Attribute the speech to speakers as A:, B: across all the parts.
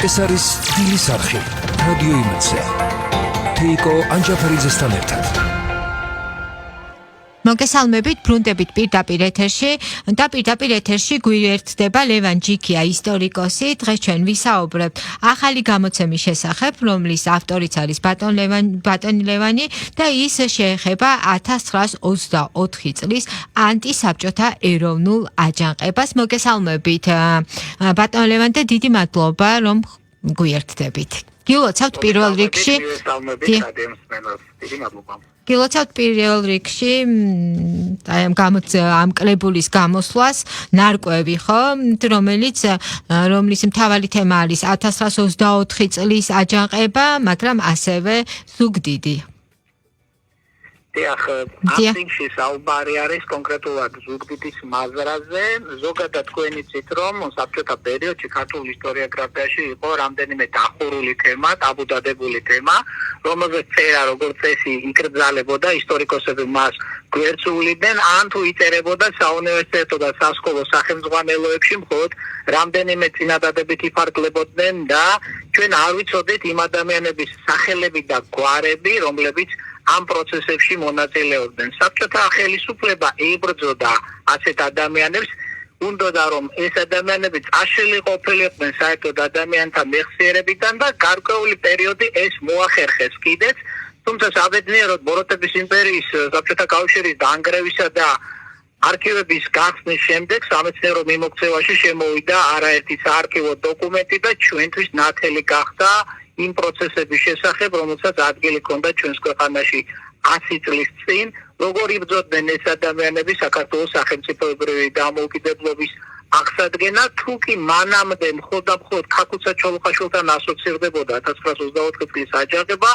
A: ეს არის დილის არხი რადიო იმედზე. თეიკო ანჯაფარიძესთან ერთად.
B: მოგესალმებით, ბრუნდებით პირდაპირ ეთერში გვერდდება ლევან ჯიქია, ისტორიკოსი. დღეს ჩვენ ვისაუბრებთ ახალი გამოცემის შესახებ, რომლის ავტორიც არის ბატონი ლევანი და ის შეეხება 1924 წლის ანტისაბჭოთა ეროვნულ აჯანყებას. მოგესალმებით, ბატონ ლევან და დიდი მადლობა, რომ გვერდდებით. გილოცავთ პირველ რიგში გილოცავთ პირველ რიგში ამ კრებულის გამოსვლას ნარკვევი, ხო, რომლის მთავარი თემა არის 1924 წლის აჯანყება, მაგრამ ასევე ზუგდიდი.
C: აფინში საუბარი არის კონკრეტულად ზუგდიდის მაზრაზე. ზოგადად თქვენ იცით, რომ საბჭოთა პერიოდში ქართულ ისტორიოგრაფიაში იყო რამდენიმე დახურული თემა, ტაბუდადებული თემა, რომელზეც წერა როგორც წესი იკრძალებოდა, ისტორიკოსები მას გვერდსულიდნენ, ან თუ იწერებოდა საუნივერსიტეტო და სასკოლო სახელმძღვანელოებში, მხოლოდ რამდენიმე წინადადებით იფარგლებოდნენ და ჩვენ არ ვიცოდით იმ ადამიანების სახელები და გვარები, რომლებიც ამ პროცესებში მონაწილეობდნენ. საბჭოთა ხელისუფლება ებრძოდა ასეთ ადამიანებს, უნდოდა რომ ეს ადამიანები წაშლილი ყოფილიყვნენ საერთოდ ადამიანთა მეხსიერებიდან და გარკვეული პერიოდი ეს მოახერხეს კიდეც, თუმცა საბედნიეროდ ბოროტების იმპერიის, საბჭოთა კავშირის დანგრევისა და არქივების გახსნის შემდეგ სამეცნიერო მიმოქცევაში შემოვიდა არაერთი საარქივო დოკუმენტი და ჩვენთვის ნათელი გახდა იმ პროცესების შესახებ, რომელსაც ადგილი ჰქონდა ჩვენს ქვეყანაში 100 წლის წინ, როგორ იბრძოდნენ ეს ადამიანები საქართველოს სახელმწიფოებრივი დამოუკიდებლობის აღსადგენად, თუ კი მანამდე მხოლოდ ქაკუცა ჩოლოხაშვილთან ასოცირდებოდა 1924 წლის აჯანყება,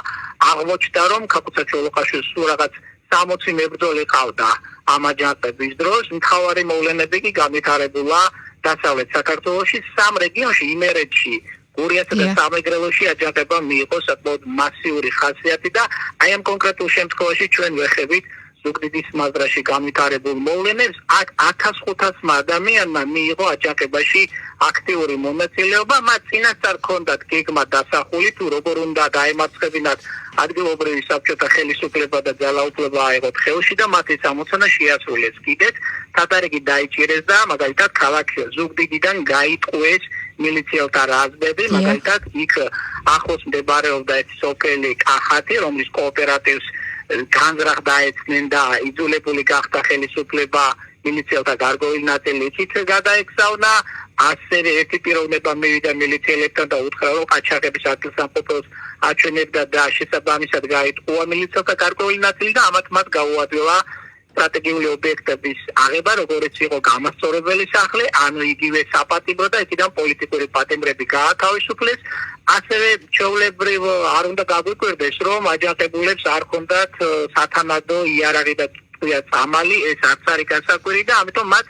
C: აღმოჩნდა რომ ქაკუცა ჩოლოხაშვილს სულ რაღაც 60 მებრძოლი ყავდა ამ აჯანყების დროს. მთავარი მოვლენები კი განვითარებულა დასავლეთ საქართველოში, სამ რეგიონში, იმერეთში, გურიასა და სამეგრელოში აჯანყება მიიღო საკმაოდ მასიური ხასიათი და აი ამ კონკრეტულ შემთხვევაში ჩვენ ვეხებით ზუგდიდის მაზრაში განვითარებულ მოვლენებს. აქ 1500 ადამიანმა მიიღო აჯანყებაში აქტიური მონაწილეობა, მათ წინასწარ ჰქონდათ გეგმა დასახული, თუ როგორ უნდა დაემარცხებინათ ადგილობრივი საბჭოთა ხელისუფლება და ძალაუფლება აიღოთ ხელში და მათი სამოცანა შეასრულეს. კიდეც თადარიგი დაიჭირეს და მაგალითად ქალაქ ზუგდიდიდან გაიტყვეს მილიციელთა რაზმები, მაგალითად იქ ახლოს მდებარეობდა ეს სოფელი კახათი, რომლის კოოპერატივს განზრახ დაეცნენ და იძულებული გახდა ხელისუფლება მილიციელთა გარკვეული ნაწილი იქით გადაექსავნა. ასევე ერთი პიროვნება მივიდა მილიციელებთან და უთხრა, რომ ყაჩაღების ადგილსამყოფელს აჩვენებდა და შესაბამისად გაიტყუა მილიციელთა გარკვეული ნაწილი და ამათ მათ გაუადვილა სტრატეგიული ობიექტების აღება, როგორც იყო გამასწორებელი სახლი, ანუ იგივე საპატიმრო და იქიდან პოლიტიკური პატიმრები გაათავისუფლეს. ასევე ჩვეულებრივ არ უნდა გაგვიკვირდეს, რომ აჯანყებულებს არ ჰქონდათ სათანადო იარაღი და წამალი, ეს არც არის გასაკვირი და ამიტომ მათ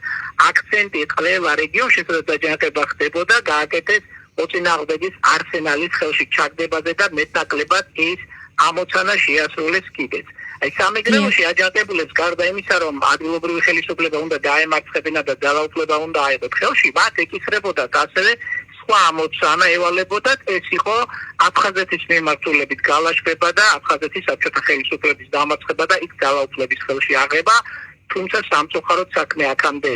C: აქცენტი ყველა რეგიონში, სადაც აჯანყება ხდებოდა, გააკეთეს მოწინააღმდეგის არსენალის ხელში ჩაგდებაზე და მეტნაკლებად ეს ამოცანა შეასრულეს კიდეც. აი სამეგრელოში აჯანყებულებს გარდა იმისა, რომ ადგილობრივი ხელისუფლება უნდა დაემარცხებინა და ძალაუფლება უნდა აიღოთ ხელში, მათ ეკისრებოდათ ასევე სხვა ამოცანა ევალებოდათ, ეს იყო აფხაზეთის მიმართულებით გალაშქრება და აფხაზეთის საბჭოთა ხელისუფლების დამარცხება და იქ ძალაუფლების ხელში აღება, თუმცა სამწუხაროდ საქმე აქამდე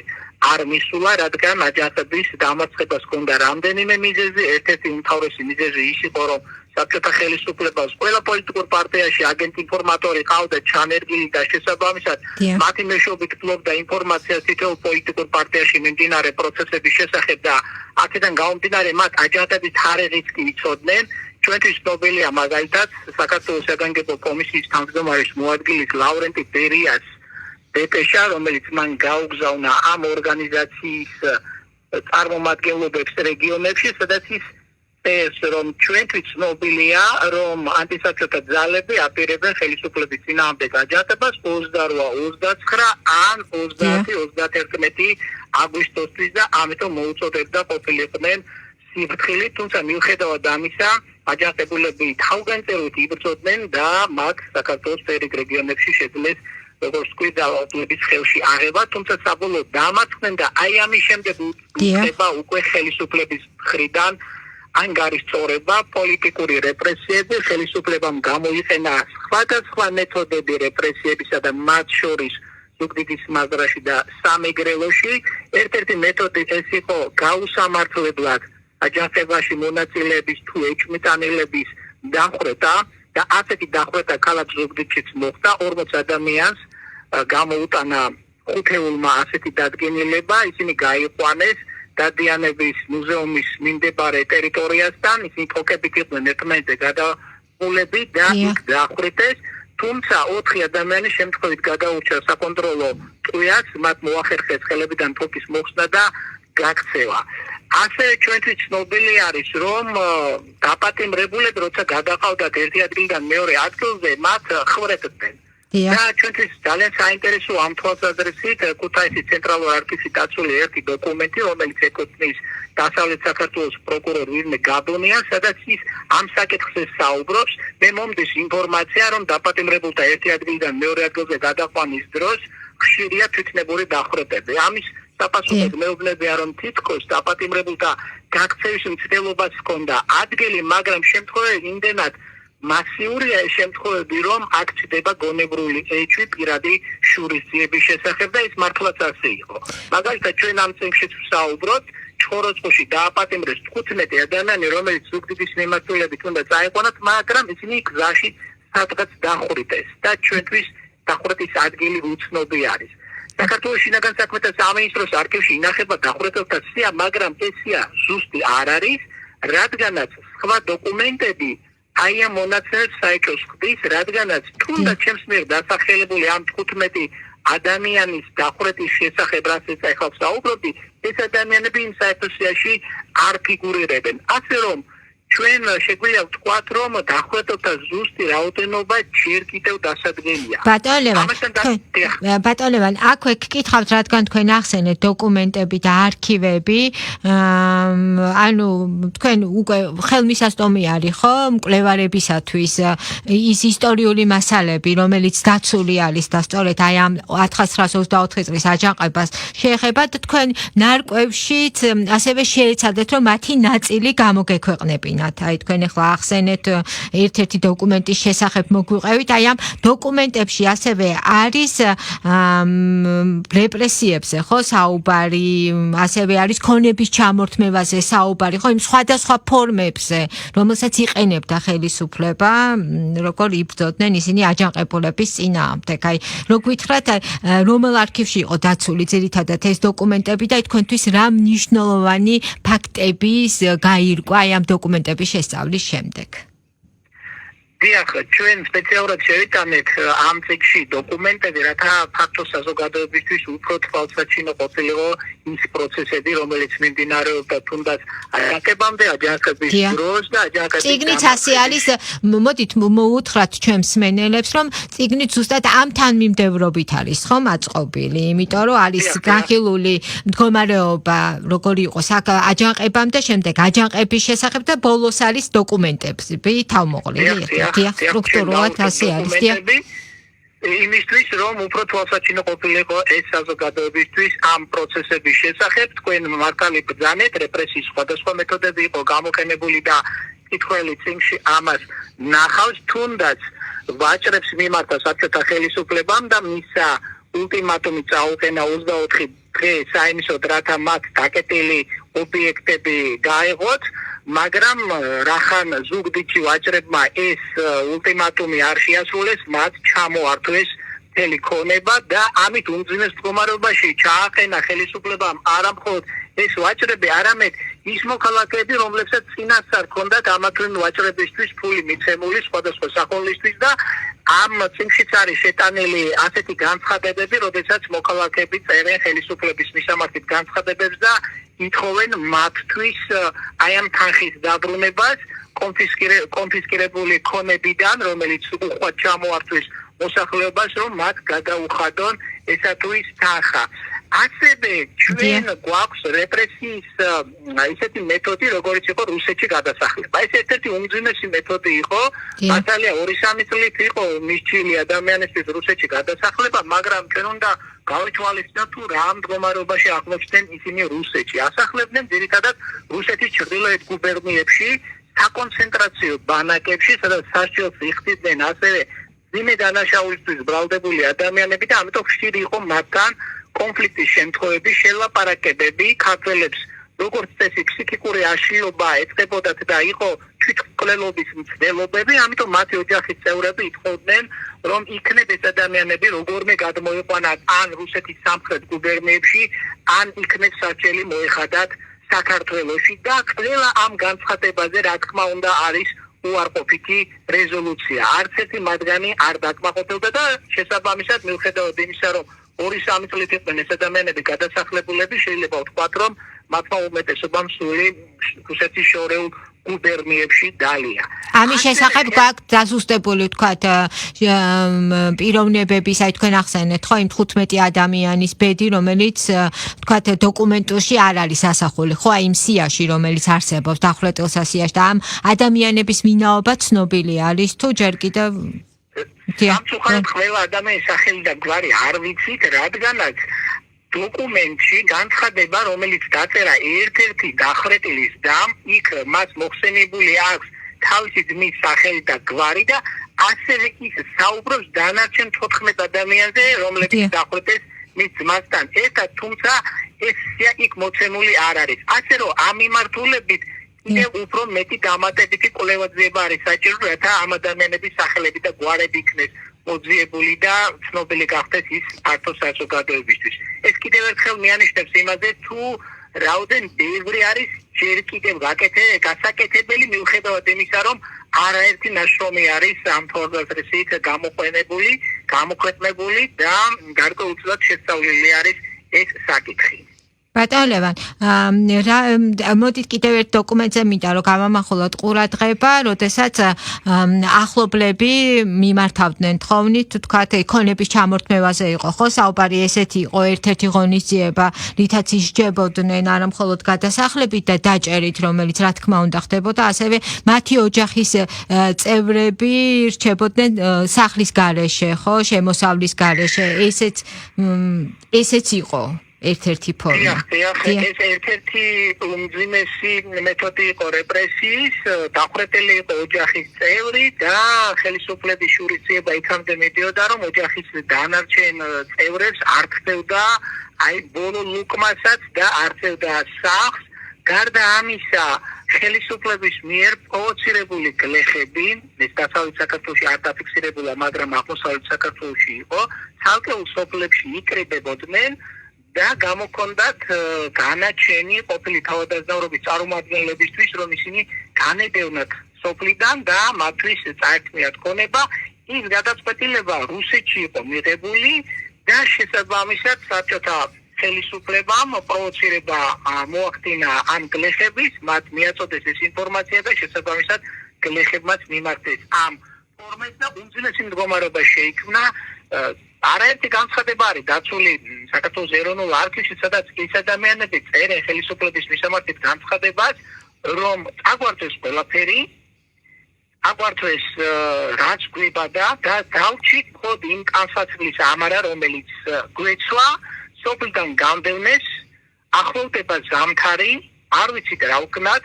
C: არ მისულა, რადგან აჯანყების დამარცხებას ჰქონდა რამდენიმე მიზეზი. ერთ-ერთი უმთავრესი მიზეზი ის იყო, რომ საბჭოთა ხელისუფლებას ყველა პოლიტიკურ პარტიაში აგენტ ინფორმატორი ყავდა ჩანერგილი და შესაბამისად მათი მეშვეობით ფლობდა ინფორმაციას თითოეულ პოლიტიკურ პარტიაში მიმდინარე პროცესების შესახებ და აქედან გამომდინარე მათ აჯანყების თარიღიც კი იცოდნენ. ჩვენთვის ცნობილია მაგალითად საქართველოს საგანგებო კომისიის თავმჯდომარის მოადგილის ლავრენტი ბერიას დეპეშა, რომელიც მან გაუგზავნა ამ ორგანიზაციის წარმომადგენლობებს რეგიონებში, სადაც ის წერს, რომ ჩვენთვის ცნობილია, რომ ანტისაბჭოთა ძალები აპირებენ ხელისუფლების წინააღმდეგ აჯანყებას 28-29 ან 30-31 აგვისტოსთვის და ამიტომ მოუწოდებდა ყოფილიყვნენ სიფრთხილით, თუმცა მიუხედავად ამისა, აჯანყებულები თავგანწირვით იბრძოდნენ და მათ საქართველოს ფერიგ რეგიონებში შეძლეს როგორც თქვი ძალაუფლების ხელში აღება, თუმცა საბოლოოდ დამარცხდნენ და აი ამის შემდეგ ხდება უკვე ხელისუფლების მხრიდან ან გარისწორება, პოლიტიკური რეპრესიები, ხელისუფლებამ გამოიყენა სხვადასხვა მეთოდები რეპრესიებისა და მათ შორის ზუგდიდის მაზრაში და სამეგრელოში. ერთ-ერთი მეთოდი ეს იყო გაუსამართლებლად აჯანყებაში მონაწილეების თუ ეჭვმიტანილების დახვრეტა და ასეთი დახვრეტა ქალაქ ზუგდიდშიც მოხდა 40 ადამიანს გამოუტანა ხუთეულმა ასეთი დადგენილება, ისინი გაიყვანეს დადიანების მუზეუმის მიმდებარე ტერიტორიასთან, ისინი თოკებით იყვნენ ერთმანეთზე გადაყოლები და იქ დახვრიტეს, თუმცა 4 ადამიანი შემთხვევით გადაურჩა საკონტროლო ტყვიას, მათ მოახერხეს ხელებიდან თოკის მოხსნა და გაქცევა. ასევე ჩვენთვის ცნობილი არის, რომ დაპატიმრებულები როცა გადაყავდათ ერთი ადგილიდან მეორე ადგილზე, მათ ხვერეთდნენ. და ჩვენთვის ძალიან საინტერესო ამ თვალსაზრისით ქუთაისის ცენტრალურ არქივში დაცული ერთი დოკუმენტი, რომელიც ეკუთვნის დასავლეთ საქართველოს პროკურორ ვირნე გაბონიას, სადაც ის ამ საკითხზე საუბრობს. მე მომდის ინფორმაცია, რომ დაპატიმრებულთა ერთი ადგილიდან მეორე ადგილზე გადაყვანის დროს ხშირია თვითნებური დახვრეტები. ამის საპასუხოდ მეუბნებია, რომ თითქოს დაპატიმრებულთა გაქცევის მცდელობას ჰქონდა ადგილი, მაგრამ შემთხვევები იმდენად მასიურია ეს შემთხვევები, რომ აქ ჩდება გონებრული ეჭვი პირადი შურისძიების შესახებ და ის მართლაც ასე იყო. მაგალითად, ჩვენ ამ წიგნში ვსაუბრობთ, ჩხოროწყუში დააპატიმრეს 15 ადამიანი, რომელიც ზუგდიდის მიმართულებით უნდა წაიყვანათ, მაგრამ ისინი გზაში სადღაც დახვრიტეს და ჩვენთვის დახვრეტის ადგილი უცნობი არის. საქართველოს შინაგან საქმეთა სამინისტროს არქივში ინახება დახვრეტელთა სია, მაგრამ ეს სია ზუსტი არ არის, რადგანაც სხვა დოკუმენტები აი ამ მონაცემებს საერთოს ხდის, რადგანაც თუნდაც ჩემს მიერ დასახელებული ამ 15 ადამიანის დახვრეტის შესახებ, რასაც ახლა ვსაუბრობდი, ეს ადამიანები იმ საერთო-სიაში არ ფიგურირებენ. ასე რომ ჩვენ შეგვიძლია ვთქვათ, რომ დახვრეტელთა ზუსტი რაოდენობა ჯერ კიდევ დასადგენია.
B: ბატონ ლევან, აქვე გკითხავთ, რადგან თქვენ ახსენეთ დოკუმენტები და არქივები, ანუ თქვენ უკვე ხელმისაწვდომი არის, ხო, მკვლევარებისათვის ის ისტორიული მასალები, რომელიც დაცული არის და სწორედ აი ამ 1924 წლის აჯანყებას შეეხება, თქვენ ნარკვევშიც ასევე შეეცადეთ, რომ მათი ნაწილი გამოგექვეყნებინათ. აი თქვენ ახლა ახსენეთ ერთ-ერთი დოკუმენტის შესახებ მოგვიყევით, აი ამ დოკუმენტებში ასევე არის რეპრესიებზე, ხო, საუბარი, ასევე არის ქონების ჩამორთმევაზე საუბარი, ხო, იმ სხვადასხვა ფორმებზე, რომელსაც იყენებდა ხელისუფლება, როგორ იბრძოდნენ ისინი აჯანყებულების წინააღმდეგ. აი, რო გითხრათ, რომელ არქივში იყო დაცული ძირითადად ეს დოკუმენტები და თქვენთვის რა მნიშვნელოვანი ფაქტების გაირკვა აი ამ დოკუმენტების შესწავლის შემდეგ?
C: დიახ, ჩვენ სპეციალურად შევიტანეთ ამ წიგნში დოკუმენტები, რათა ფაქტო საზოგადოებისთვის უფრო თვალსაჩინო ყოფილიყო ის პროცესები, რომელიც მიმდინარეობდა თუნდაც აჯანყებამდე, აჯანყების დროს და აჯანყების
B: წიგნიც ასე არის, მოდით მოუთხრათ ჩვენ მსმენელებს, რომ წიგნი ზუსტად ამ თანმიმდევრობით არის, ხომ აწყობილი, იმიტომ რომ არის განხილული მდგომარეობა, როგორი იყო აჯანყებამდე, შემდეგ აჯანყების შესახებ და ბოლოს არის დოკუმენტები თავმოყრილი. სტრუქტურულად ასე არის.
C: იმისთვის, რომ უფრო თვალსაჩინო ყოფილიყო ეს საზოგადოებისთვის ამ პროცესების შესახებ, თქვენ მართალი ბრძანეთ, რეპრესიის სხვადასხვა მეთოდები იყო გამოყენებული და კითხველი წიგნში ამას ნახავს, თუნდაც ვაჭრებს მიმართა საბჭოთა ხელისუფლებამ და მისა ულტიმატუმი წაუყენა 24 დღე საიმისოდ, რათა მათ დაკეტილი ობიექტები გაეღოთ, მაგრამ რახან ზუგდიდში ვაჭრებმა ეს ულტიმატუმი არ შეასრულეს, მათ ჩამოართვეს მთელი ქონება და ამით უმძიმეს მდგომარეობაში ჩააყენა ხელისუფლებამ არა მხოლოდ ეს ვაჭრები, არამედ ის მოქალაქეები, რომლებსაც წინასწარ ჰქონდათ ამათვე ვაჭრებისთვის ფული მიცემული სხვადასხვა სახელისთვის და ამ წიგნშიც არის შეტანილი ასეთი განცხადებები, როდესაც მოქალაქეები წერენ ხელისუფლების მისამართით განცხადებებს და ითხოვენ მათთვის აი ამ თანხის დაბრუნებას კონფისკირებული ქონებიდან, რომელიც უხვად ჩამოართვეს მოსახლეობას, რომ მათ გადაუხადონ ესა თუ ის თანხა. ასევე ჩვენ გვაქვს რეპრესიის ისეთი მეთოდი, როგორიც იყო რუსეთში გადასახლება. ეს ერთ-ერთი უმძიმესი მეთოდი იყო. მასალია 2-3 წლით იყო მისჩილი ადამიანისთვის რუსეთში გადასახლება, მაგრამ ჩვენ უნდა გავითვალისწინოთ თუ რა მდგომარეობაში აღმოჩნდნენ ისინი რუსეთში. ასახლებდნენ ძირითადად რუსეთის ჩრდილოეთ გუბერნიებში, საკონცენტრაციო ბანაკებში, სადაც სასჯელს იხდიდნენ ასევე ძიმე დანაშაულისთვის ბრალდებული ადამიანები და ამიტომ ხშირი იყო მათთან კონფლიქტის შემთხვევები, შელაპარაკებები, ქართველებს როგორც წესი ფსიქიკური აშლილობა ეწყებოდათ და იყო თვითმკვლელობის მცდელობები, ამიტომ მათი ოჯახის წევრები ითხოვდნენ, რომ იქნებ ეს ადამიანები როგორმე გადმოიყვანათ ან რუსეთის სამხრეთ გუბერნიებში, ან იქნებ საჭელი მოეხადათ საქართველოში და ყველა ამ განცხადებაზე რა თქმა უნდა არის უარყოფითი რეზოლუცია. არც ერთი მათგანი არ დაკმაყოფილდა და შესაბამისად მიუხედავად იმისა, რომ 2-3 წლით იყვნენ ეს ადამიანები გადასახლებულები, შეიძლება ვთქვათ, რომ მათმა უმეტესობამ სული რუსეთის შორეულ გუბერნიებში დალია.
B: ამის შესახებ გაქვთ დაზუსტებული ვთქვათ პიროვნებების, აი თქვენ ახსენეთ ხო იმ 15 ადამიანის ბედი, რომელიც ვთქვათ დოკუმენტში არ არის ასახული, ხო აი იმ სიაში, რომელიც არსებობს დახვრეტილსა სიაში და ამ ადამიანების ვინაობა ცნობილი არის თუ ჯერ კიდევ
C: სამწუხაროდ ყველა ადამიანის სახელი და გვარი არ ვიცით, რადგანაც დოკუმენტში განცხადება, რომელიც დაწერა ერთ-ერთი დახვრეტილის დამ, იქ მას მოხსენებული აქვს თავისი ძმის სახელი და გვარი და ასევე ის საუბრობს დანარჩენ 14 ადამიანზე, რომლებიც დახვრეტეს მის ძმასთან ერთად, თუმცა ეს იქ მოცემული არ არის. ასე რომ ამ მიმართულებით კიდევ უფრო მეტი დამატებითი კვლევაძიება არის საჭირო, რათა ამ ადამიანების სახელები და გვარები იქნეს მოძიებული და ცნობილი გახდეს ის ფართო საზოგადოებისთვის. ეს კიდევ ერთხელ მიანიშნებს იმაზე, თუ რაოდენ ბევრი არის ჯერ კიდევ გასაკეთებელი მიუხედავად იმისა, რომ არაერთი ნაშრომი არის ამ თვალსაზრისით გამოქვეყნებული და გარკვეულწილად შესწავლილი არის ეს საკითხი.
B: ბატონ ლევან, მოდით კიდევ ერთ დოკუმენტზე მინდა რომ გავამახვილოთ ყურადღება, როდესაც ახლობლები მიმართავდნენ თხოვნით, თქვათ იკონების ჩამორთმევაზე იყო, ხო, საუბარი ესეთი იყო, ერთ-ერთი ღონისძიება, რითაც ისჯებოდნენ არა მხოლოდ გადასახლებით და დაჭერით, რომელიც რა თქმა უნდა ხდებოდა, ასევე მათი ოჯახის წევრები რჩებოდნენ სახლის გარეშე, ხო, შემოსავლის გარეშე, ესეც იყო. ერთ-ერთი ფორმა.
C: ეს ერთ-ერთი უმძიმესი მეთოდი იყო რეპრესიის, დახვრეტილი იყო ოჯახის წევრი და ხელისუფლების შურისძიება იქამდე მიდიოდა, რომ ოჯახის დანარჩენ წევრებს არ ხდებოდა აი ბოლო ლუკმასაც და არ ხდებოდა სახლს. გარდა ამისა, ხელისუფლების მიერ პროვოცირებული გლეხები, ეს დასავლეთ საქართველოში არ დაფიქსირებულა, მაგრამ აღმოსავლეთ საქართველოში იყო, ცალკეულ სოფლებში იკრიბებოდნენ და გამოქონდათ განაჩენი ყოფილი თავადაზნაურობის წარმომადგენლებისთვის, რომ ისინი განედევნათ სოფლიდან და მათთვის წაერთმიათ ქონება. ის გადაწყვეტილება რუსეთში იყო მიღებული და შესაბამისად საბჭოთა ხელისუფლებამ პროვოცირება მოახდინა ამ გლეხების, მათ მიაწოდეს ეს ინფორმაცია და შესაბამისად გლეხებმაც მიმართეს ამ ფორმას და უმძიმესი მდგომარეობა შეიქმნა. არაერთი განცხადება არის დაცული საქართველოს ეროვნულ არქივში, სადაც ის ადამიანები წერენ ხელისუფლების მისამართით განცხადებას, რომ აგვართვეს ყველაფერი, აგვართვეს რაც გვიბადა და დავჭით მხოლოდ იმ კანსაცვლის ამარა, რომელიც გვეცვა, სოფლიდან გამდევნეს, ახლოვდება ზამთარი, არ ვიცით რა ვქნათ,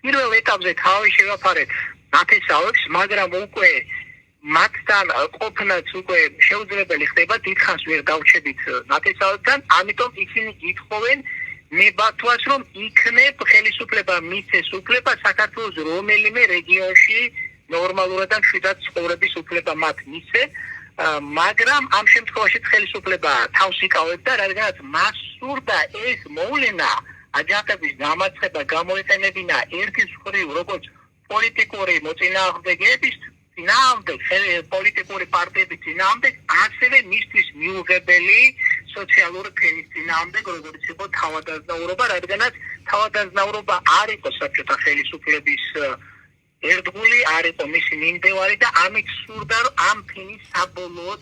C: პირველ ეტაპზე თავი შევაფარეთ ნათესავებს, მაგრამ უკვე მათთან ყოფნაც უკვე შეუძლებელი ხდება, დიდხანს ვერ დავჩებით ნათესავებთან, ამიტომ ისინი ითხოვენ მებათვას, რომ იქნებ ხელისუფლება მისცეს უფლება საქართველოს რომელიმე რეგიონში ნორმალურად და მშვიდად ცხოვრების უფლება მათ მისცეს, მაგრამ ამ შემთხვევაში ხელისუფლება თავს იკავებდა, რადგანაც მას სურდა ეს მოვლენა აჯანყების დამარცხება გამოიყენებინა ერთის მხრივ როგორც პოლიტიკური მოწინააღმდეგეების წინააღმდეგ, პოლიტიკური პარტიების წინააღმდეგ, ასევე მისთვის მიუღებელი სოციალური ფენის წინააღმდეგ, როგორც იყო თავადაზნაურობა, რადგანაც თავადაზნაურობა არ იყო საბჭოთა ხელისუფლების ერთგული, არ იყო მისი მიმდევარი და ამით სურდა, რომ ამ ფენის საბოლოოდ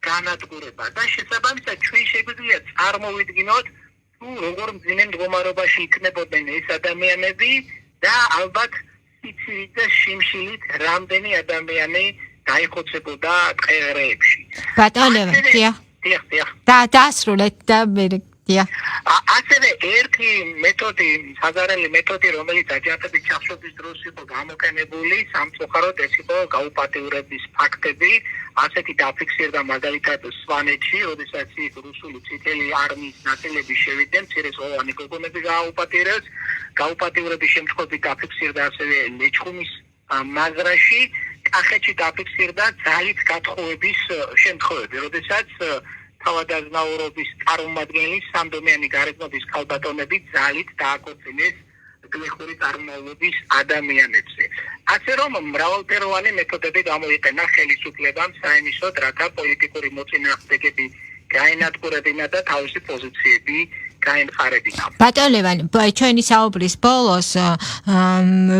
C: განადგურება და შესაბამისად ჩვენ შეგვიძლია წარმოვიდგინოთ თუ როგორ მძიმე მდგომარეობაში იქნებოდნენ ეს ადამიანები და ალბათ სიცივით და შიმშილით რამდენი ადამიანი დაიხოცებოდა ტყეღრეებში.
B: ბატონო, დიახ. დაასრულეთ და მე
C: ასევე ერთი მეთოდი, საზარელი მეთოდი, რომელიც აჯანყების ჩახშობის დროს იყო გამოყენებული, სამწუხაროდ ეს იყო გაუპატიურების ფაქტები, ასეთი დაფიქსირდა მაგალითად სვანეთში, როდესაც იქ რუსული წითელი არმიის ნაწილები შევიდნენ, მცირეწლოვანი გოგონები გაუპატიურების შემთხვევები დაფიქსირდა ასევე ლეჩხუმის მაზრაში, კახეთში დაფიქსირდა ძალით გათხოვების შემთხვევები, როდესაც თავადაზნაურობის წარმომადგენელი სამდომიანი გარეგნობის ქალბატონები ძალით დააკოწინეს გლეხური წარმომავლობის ადამიანებზე. ასე რომ მრავალფეროვანი მეთოდები გამოიყენა ხელისუფლებამ საიმისოდ, რათა პოლიტიკური მოწინააღმდეგები გაენადგურებინა და თავისი პოზიციები გაემყარებინა.
B: ბატონო ლევან, ჩვენი საუბრის ბოლოს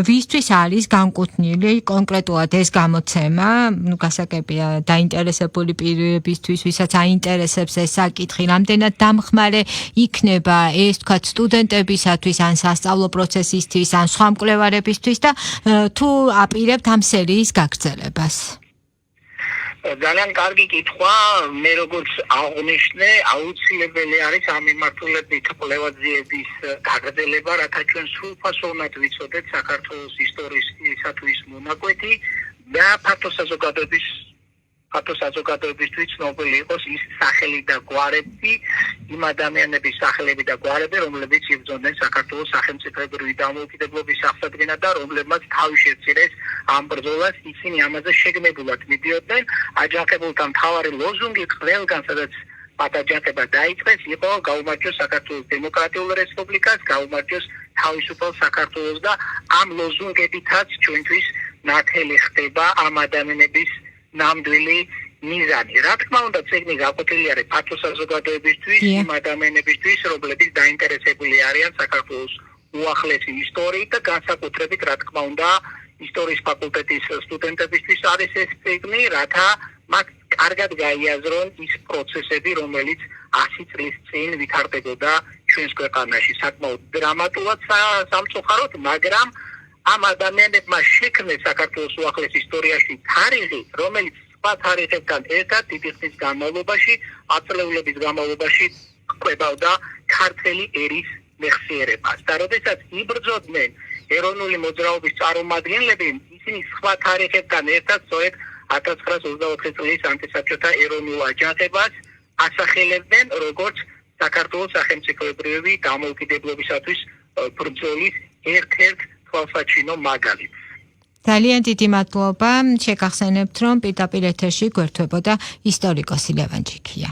B: ვისთვის არის განკუთვნილი კონკრეტულად ეს გამოცემა, გასაგებია დაინტერესებული პირებისთვის, ვისაც აინტერესებს ეს საკითხი, რამდენად დამხმარე იქნება ეს თქვათ სტუდენტებისათვის, ან სასწავლო პროცესისთვის, ან სხვა მკვლევარებისთვის და თუ აპირებთ ამ სერიის გაგრძელებას.
C: ძალიან კარგი კითხვა, მე როგორც აღნიშნე, აუცილებელი არის ამ მიმართულებით კვლევაძიების გაგრძელება, რათა ჩვენ სრულფასოვნად ვიცოდეთ საქართველოს ისტორიისათვის მონაკვეთი და ფართო საზოგადოებისთვის ცნობილი იყოს ის სახელი და გვარები, იმ ადამიანების სახელები და გვარები, რომლებიც იბრძოდნენ საქართველოს სახელმწიფოებრივი დამოუკიდებლობის აღსადგენად და რომლებმაც თავი შეწირეს ამ ბრძოლას, ისინი ამაზე შეგნებულად მიდიოდნენ. აჯანყებულთა მთავარი ლოზუნგი ყველგან, სადაც აჯანყება დაიწყეს, იყო გაუმარჯოს საქართველოს დემოკრატიულ რესპუბლიკას, გაუმარჯოს თავისუფალ საქართველოს და ამ ლოზუნგებითაც ჩვენთვის ნათელი ხდება ამ ადამიანების ნამდვილი მიზანი. რა თქმა უნდა, წიგნი გაყოფილი არის ფართო საზოგადოებისთვის, იმ ადამიანებისთვის, რომლებიც დაინტერესებული არიან საქართველოს უახლესი ისტორიით და განსაკუთრებით, რა თქმა უნდა, ისტორიის ფაკულტეტის სტუდენტებისთვის არის ეს წიგნი, რათა მათ კარგად გაიაზრონ ის პროცესები, რომელიც 100 წლის წინ ვითარდებოდა ჩვენს ქვეყანაში. საკმაოდ დრამატულად სამწუხაროდ, მაგრამ ამ ადამიანებმა შექმნეს საქართველოს უახლეს ისტორიაში თარიღი, რომელიც სხვა თარიღებთან ერთად დიდი ხნის განმავლობაში, ათწლეულების განმავლობაში ყვებავდა ქართული ერის მეხსიერებას. და როდესაც იბრძოდნენ ეროვნული მოძრაობის წარმომადგენლები, ისინი სხვა თარიღებთან ერთად სწორედ 1924 წლის ანტისაბჭოთა ეროვნულ აჯანყებას ასახელებდნენ, როგორც საქართველოს სახელმწიფოებრივი დამოუკიდებლობისათვის ბრძოლის ერთ-ერთ თვალსაჩინო მაგალითს.
B: ძალიან დიდი მადლობა, შეგახსენებთ, რომ პირდაპირ ეთერში გვერდებოდა ისტორიკოსი ლევან ჯიქია.